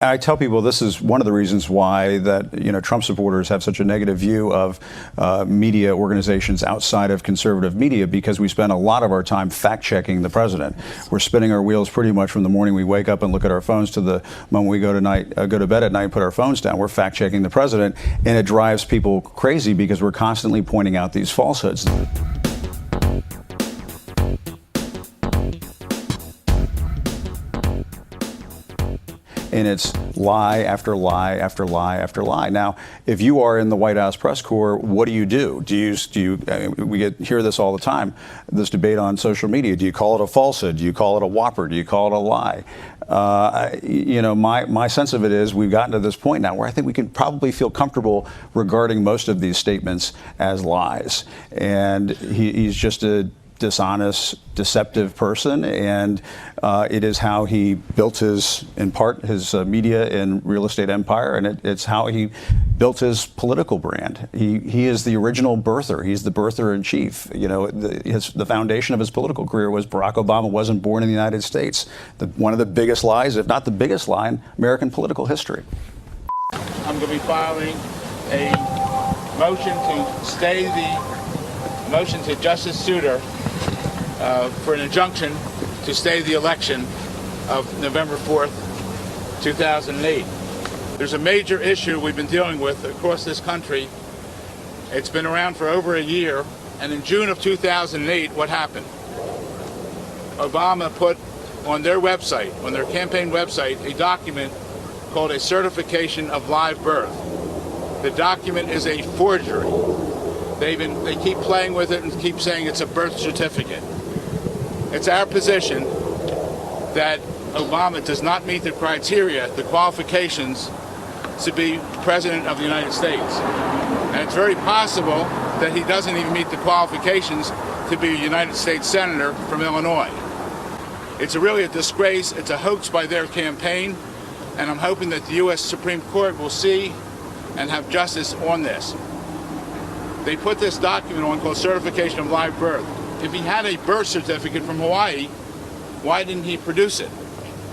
I tell people this is one of the reasons why that Trump supporters have such a negative view of media organizations outside of conservative media, because we spend a lot of our time fact-checking the president. We're spinning our wheels pretty much from the morning we wake up and look at our phones to the moment we go to bed at night and put our phones down. We're fact-checking the president, and it drives people crazy because we're constantly pointing out these falsehoods. And it's lie after lie after lie after lie. Now, if you are in the White House press corps, what do you do? We hear this all the time, this debate on social media. Do you call it a falsehood? Do you call it a whopper? Do you call it a lie? My sense of it is we've gotten to this point now where I think we can probably feel comfortable regarding most of these statements as lies. And he's just a dishonest, deceptive person, and it is how he built his media and real estate empire, and it's how he built his political brand. He is the original birther. He's the birther in chief. The foundation of his political career was Barack Obama wasn't born in the United States. One of the biggest lies, if not the biggest lie, in American political history. I'm going to be filing a motion to stay the motion to Justice Souter for an injunction to stay the election of November 4th, 2008. There's a major issue we've been dealing with across this country. It's been around for over a year, and in June of 2008, what happened? Obama put on their website, on their campaign website, a document called a certification of live birth. The document is a forgery. They keep playing with it and keep saying it's a birth certificate. It's our position that Obama does not meet the criteria, the qualifications to be President of the United States. And it's very possible that he doesn't even meet the qualifications to be a United States Senator from Illinois. It's really a disgrace. It's a hoax by their campaign. And I'm hoping that the U.S. Supreme Court will see and have justice on this. They put this document on called Certification of Live Birth. If he had a birth certificate from Hawaii, why didn't he produce it?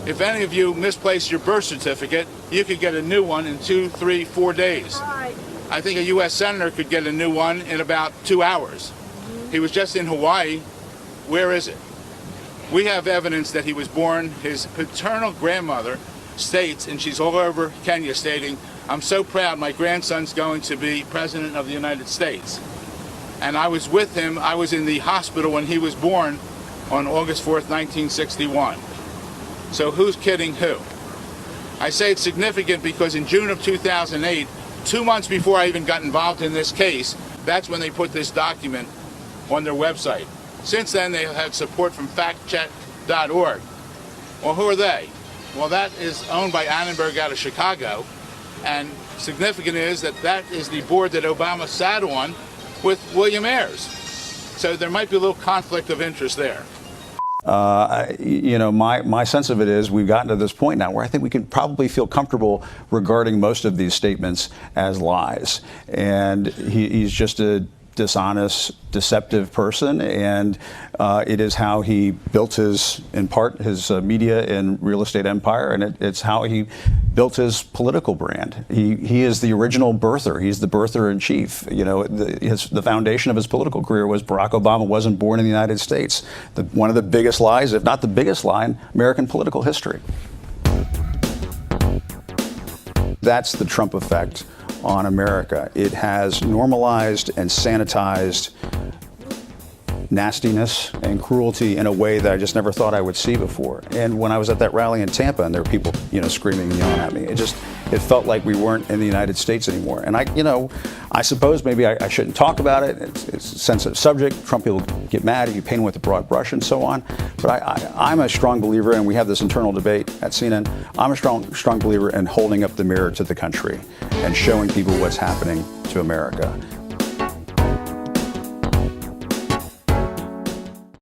If any of you misplaced your birth certificate, you could get a new one in 2, 3, 4 days. I think a U.S. Senator could get a new one in about 2 hours. He was just in Hawaii. Where is it? We have evidence that he was born. His paternal grandmother states, and she's all over Kenya, stating, "I'm so proud my grandson's going to be President of the United States." And I was with him. I was in the hospital when he was born on August 4th, 1961. So who's kidding who? I say it's significant because in June of 2008, 2 months before I even got involved in this case, that's when they put this document on their website. Since then, they have had support from factcheck.org. Well, who are they? Well, that is owned by Annenberg out of Chicago. And significant is that that is the board that Obama sat on with William Ayers. So there might be a little conflict of interest there. My sense of it is we've gotten to this point now where I think we can probably feel comfortable regarding most of these statements as lies. And he's just a dishonest, deceptive person, and it is how he built his media and real estate empire, and it's how he built his political brand. He is the original birther. He's the birther in chief. The foundation of his political career was Barack Obama wasn't born in the United States. One of the biggest lies, if not the biggest lie, in American political history. That's the Trump effect on America. It has normalized and sanitized nastiness and cruelty in a way that I just never thought I would see before. And when I was at that rally in Tampa and there were people, screaming and yelling at me, it felt like we weren't in the United States anymore. And I suppose maybe I shouldn't talk about it. It's a sensitive subject. Trump people get mad if you paint him with a broad brush and so on. But I'm a strong believer, and we have this internal debate at CNN. I'm a strong believer in holding up the mirror to the country and showing people what's happening to America.